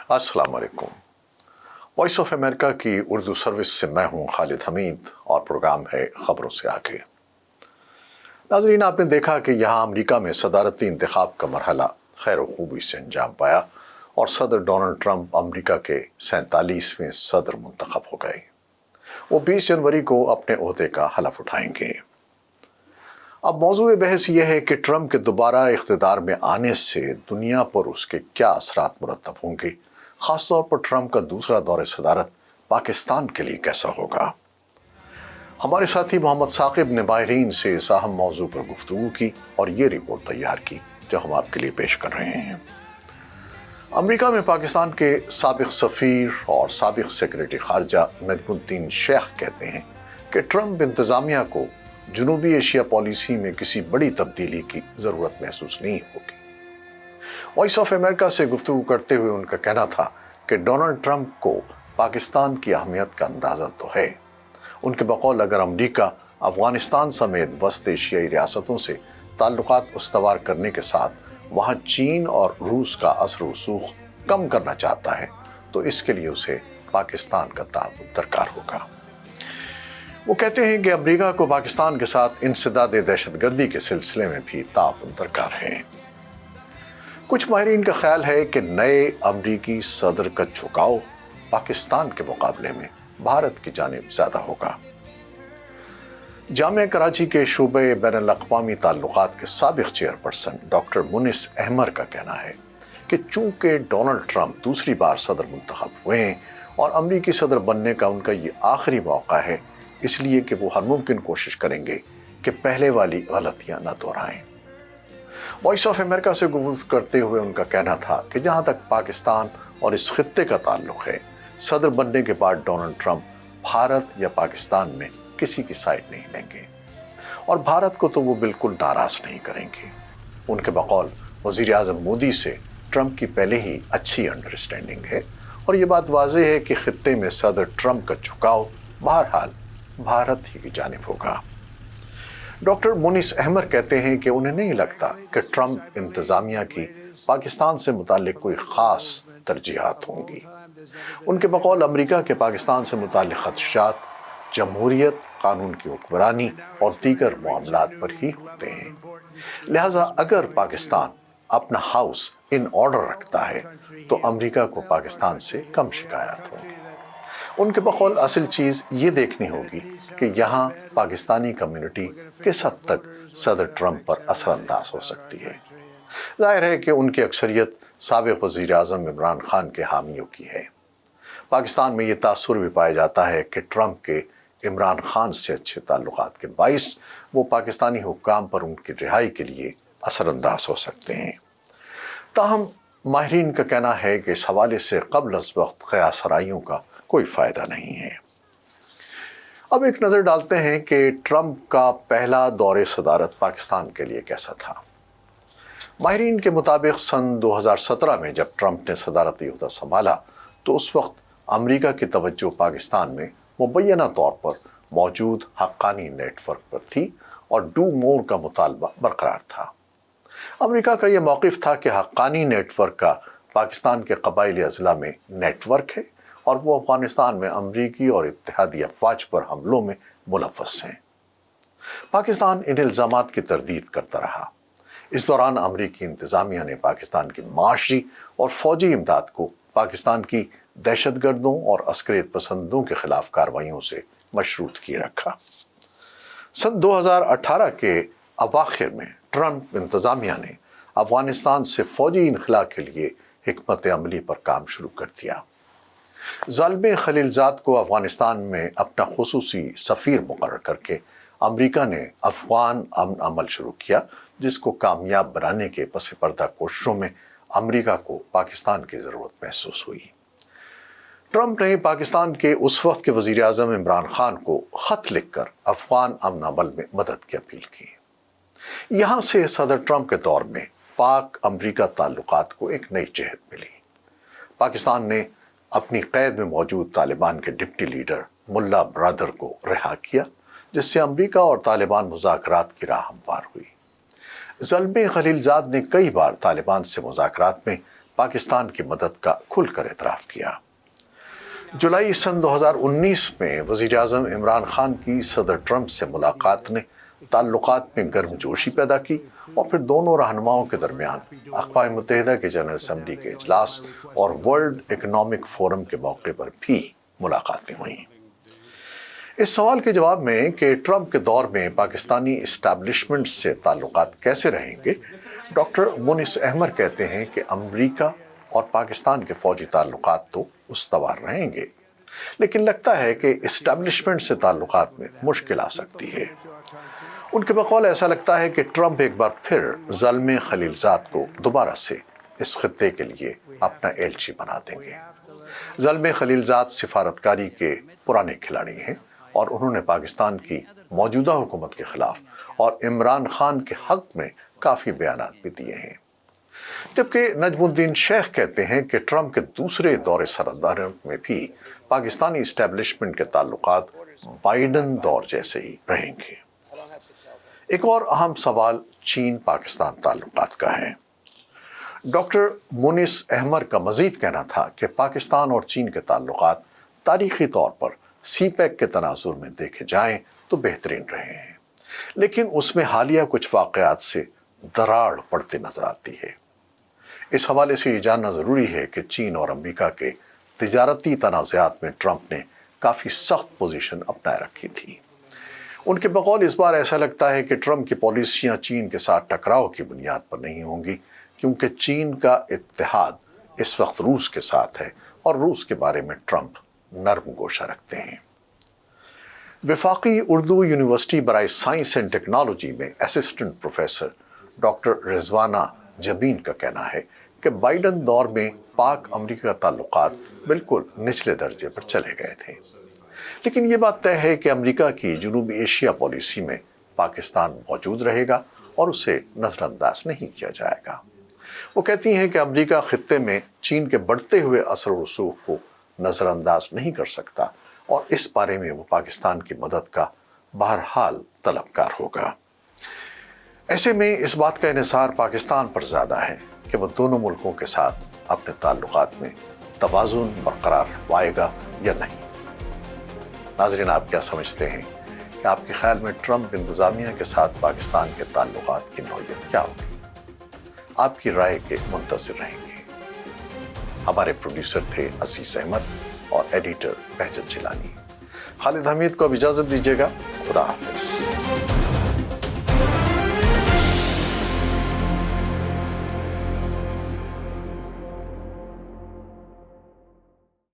अस्सलाम वालेकुम। Voice of America की उर्दू सर्विस से मैं हूं खालिद हमीद और प्रोग्राम है खबरों से आगे। नाज़रीन, आपने देखा कि यहाँ अमेरिका में सदारती इंतखाब का मरहला खैर खूबी से अंजाम पाया और सदर डोनाल्ड ट्रंप अमेरिका के 47वें सदर मुंतखब हो गए। वो 20 जनवरी को अपने ओहदे का हलफ उठाएंगे। अब मौजूद बहस यह है कि ट्रंप के दोबारा इख्तिदार में आने से दुनिया पर उसके क्या असरात मुरतब होंगे, ख़ासतौर पर ट्रंप का दूसरा दौरे सदारत पाकिस्तान के लिए कैसा होगा। हमारे साथी मोहम्मद साकिब ने माहिरीन से इस अहम मौजू पर गुफ्तगू की और ये रिपोर्ट तैयार की जो हम आपके लिए पेश कर रहे हैं। अमेरिका में पाकिस्तान के साबिक सफ़ीर और साबिक सेक्रेटरी खारजा नजमुद्दीन शेख कहते हैं कि ट्रंप इंतज़ामिया को जनूबी एशिया पॉलिसी में किसी बड़ी तब्दीली की ज़रूरत महसूस नहीं होगी। वॉइस ऑफ अमेरिका से गुफ्तगू करते हुए उनका कहना था कि डोनाल्ड ट्रंप को पाकिस्तान की अहमियत का अंदाज़ा तो है। उनके बकौल अगर अमेरिका अफ़गानिस्तान समेत वस्त एशियाई रियासतों से ताल्लुकात उस्तवार करने के साथ वहाँ चीन और रूस का असर रसूख कम करना चाहता है तो इसके लिए उसे पाकिस्तान का ताउन दरकार होगा। वो कहते हैं कि अमेरिका को पाकिस्तान के साथ इंसदाद दहशतगर्दी के सिलसिले में भी ताउन दरकार है। कुछ माहिरीन का ख्याल है कि नए अमरीकी सदर का झुकाव पाकिस्तान के मुकाबले में भारत की जानिब ज़्यादा होगा। जामिया कराची के शूबे बैनुल अक़वामी ताल्लुकात के साबिक़ चेयरपर्सन डॉक्टर मुनिस अहमर का कहना है कि चूँकि डोनाल्ड ट्रंप दूसरी बार सदर मुंतखब हुए हैं और अमरीकी सदर बनने का उनका ये आखिरी मौका है, इसलिए कि वो हर मुमकिन कोशिश करेंगे कि पहले वाली गलतियाँ न दोहराएं। वॉइस ऑफ अमेरिका से गुफ्तगू करते हुए उनका कहना था कि जहाँ तक पाकिस्तान और इस खित्ते का ताल्लुक़ है, सदर बनने के बाद डोनाल्ड ट्रंप भारत या पाकिस्तान में किसी की साइड नहीं लेंगे और भारत को तो वो बिल्कुल नाराज़ नहीं करेंगे। उनके बकौल वज़ीर आज़म मोदी से ट्रंप की पहले ही अच्छी अंडरस्टैंडिंग है और ये बात वाज़ेह है कि खित्ते में सदर ट्रंप का झुकाव बहरहाल भारत ही की जानिब होगा। डॉक्टर मुनिस अहमर कहते हैं कि उन्हें नहीं लगता कि ट्रंप इंतज़ामिया की पाकिस्तान से मुताल्लिक़ कोई ख़ास तरजीहात होंगी। उनके बकौल अमेरिका के पाकिस्तान से मुताल्लिक़ ख़दशात जमहूरियत, कानून की हुक्मरानी और दीगर मामलात पर ही होते हैं। लिहाजा अगर पाकिस्तान अपना हाउस इन ऑर्डर रखता है तो अमेरिका को पाकिस्तान से कम शिकायत होगी। उनके बकौल असल चीज़ ये देखनी होगी कि यहाँ पाकिस्तानी कम्युनिटी किस हद तक सदर ट्रंप पर असरअंदाज हो सकती है। जाहिर है कि उनकी अक्सरियत साबिक़ वज़ीर आज़म इमरान खान के हामियों की है। पाकिस्तान में ये तासुर भी पाया जाता है कि ट्रंप के इमरान खान से अच्छे ताल्लुकात के बाइस वो पाकिस्तानी हुक्काम पर उनकी रिहाई के लिए असरअंदाज हो सकते हैं। ताहम माहिरीन का कहना है कि इस हवाले से क़ब्ल अज़ वक्त क़यास आराइयों का कोई फ़ायदा नहीं है। अब एक नज़र डालते हैं कि ट्रंप का पहला दौरे सदारत पाकिस्तान के लिए कैसा था। माहिरीन के मुताबिक सन 2017 में जब ट्रंप ने सदारती ओहदा संभाला तो उस वक्त अमेरिका की तवज्जो पाकिस्तान में मुबैना तौर पर मौजूद हक्कानी नेटवर्क पर थी और डू मोर का मुतालबा बरकरार था। अमेरिका का यह मौक़िफ़ था कि हक्कानी नेटवर्क का पाकिस्तान के कबाइली अज़ला में नेटवर्क है और वो अफ़गानिस्तान में अमरीकी और इत्तेहादी अफ़वाज पर हमलों में मुलव्वस हैं। पाकिस्तान इन इल्ज़ामात की तरदीद करता रहा। इस दौरान अमरीकी इंतज़ामिया ने पाकिस्तान की माशी और फ़ौजी इमदाद को पाकिस्तान की दहशतगर्दों और अस्करियत पसंदों के ख़िलाफ़ कार्रवाइयों से मशरूत किए रखा। सन 2018 के अवाखिर में ट्रंप इंतज़ामिया ने अफ़गानिस्तान से फ़ौजी इनखला के लिए हिकमत अमली पर काम शुरू कर दिया। ज़ालिम खलीलज़ाद को अफ़गानिस्तान में अपना खुसूसी सफ़ीर मुकर्रर करके अमेरिका ने अफ़गान अमन अमल शुरू किया, जिसको कामयाब बनाने के पस पर्दा कोशिशों में अमेरिका को पाकिस्तान की ज़रूरत महसूस हुई। ट्रंप ने पाकिस्तान के उस वक्त के वज़ीर आज़म इमरान खान को ख़त लिखकर अफ़गान अमन अमल में मदद की अपील की। यहाँ से सदर ट्रंप के दौर में पाक अमेरिका ताल्लुकात को एक नई जहत मिली। पाकिस्तान ने अपनी कैद में मौजूद तालिबान के डिप्टी लीडर मुल्ला ब्रदर को रिहा किया, जिससे अमेरिका और तालिबान मुज़ाकरात की राह हमवार हुई। ज़ल्मे खलीलज़ाद ने कई बार तालिबान से मुज़ाकरात में पाकिस्तान की मदद का खुलकर एतराफ़ किया। जुलाई सन 2019 में वज़ीर आज़म इमरान खान की सदर ट्रंप से मुलाकात ने ताल्लुकात में गर्मजोशी पैदा की और फिर दोनों रहनुमाओं के दरमियान अक़वाम मुत्तहिदा के जनरल असम्बली के इजलास और वर्ल्ड इकनॉमिक फोरम के मौके पर भी मुलाकातें हुईं। इस सवाल के जवाब में कि ट्रंप के दौर में पाकिस्तानी इस्टेब्लिशमेंट से ताल्लुकात कैसे रहेंगे, डॉक्टर मुनिस अहमर कहते हैं कि अमरीका और पाकिस्तान के फ़ौजी ताल्लुकात तो उस्तवार रहेंगे, लेकिन लगता है कि इस्टेब्लिशमेंट से ताल्लुकात में मुश्किल आ सकती है। उनके बकौल ऐसा लगता है कि ट्रंप एक बार फिर ज़ल्मे खलीलज़ाद को दोबारा से इस खित्ते के लिए अपना एलची बना देंगे। ज़ल्मे खलीलज़ाद सिफारतकारी के पुराने खिलाड़ी हैं और उन्होंने पाकिस्तान की मौजूदा हुकूमत के खिलाफ और इमरान खान के हक में काफ़ी बयानात भी दिए हैं। जबकि नजमुद्दीन शेख कहते हैं कि ट्रंप के दूसरे दौरे सरदार में भी पाकिस्तानी इस्टेब्लिशमेंट के ताल्लुकात बाइडन दौर जैसे ही रहेंगे। एक और अहम सवाल चीन पाकिस्तान ताल्लुकात का है। डॉक्टर मुनिस अहमर का मजीद कहना था कि पाकिस्तान और चीन के ताल्लुकात तारीखी तौर पर सीपैक के तनाजुर में देखे जाएं तो बेहतरीन रहे हैं, लेकिन उसमें हालिया कुछ वाक़यात से दरार पड़ती नजर आती है। इस हवाले से ये जानना ज़रूरी है कि चीन और अमेरिका के तिजारती तनाज़ात में ट्रंप ने काफ़ी सख्त पोजीशन अपनाए रखी थी। उनके बकौल इस बार ऐसा लगता है कि ट्रंप की पॉलिसियाँ चीन के साथ टकराव की बुनियाद पर नहीं होंगी, क्योंकि चीन का इत्तेहाद इस वक्त रूस के साथ है और रूस के बारे में ट्रंप नरम गोशा रखते हैं। वफाकी उर्दू यूनिवर्सिटी बराए साइंस एंड टेक्नोलॉजी में assistant professor doctor Rizwana Jabeen का कहना है कि बाइडन दौर में पाक अमरीका ताल्लुकात बिल्कुल निचले दर्जे पर चले गए थे, लेकिन ये बात तय है कि अमरीका की जनूबी एशिया पॉलिसी में पाकिस्तान मौजूद रहेगा और उसे नज़रअंदाज नहीं किया जाएगा। वो कहती हैं कि अमरीका खित्ते में चीन के बढ़ते हुए असर और रसूख को नज़रअंदाज नहीं कर सकता और इस बारे में वो पाकिस्तान की मदद का बहरहाल तलबगार होगा। ऐसे में इस बात का इन्हिसार पाकिस्तान पर ज़्यादा है कि वह दोनों मुल्कों के साथ अपने ताल्लुकात में तवाज़ुन बरकरार रखवाएगा या नहीं। नाज़रीन, आप क्या समझते हैं कि आपके ख्याल में ट्रंप इंतज़ामिया के साथ पाकिस्तान के ताल्लुकात की नौयत क्या होगी? आपकी राय के मुंतज़िर रहेंगे। हमारे प्रोड्यूसर थे अजीज़ अहमद और एडिटर बहजत जिलानी। खालिद हमीद को अब इजाज़त दीजिएगा। खुदा हाफिज़।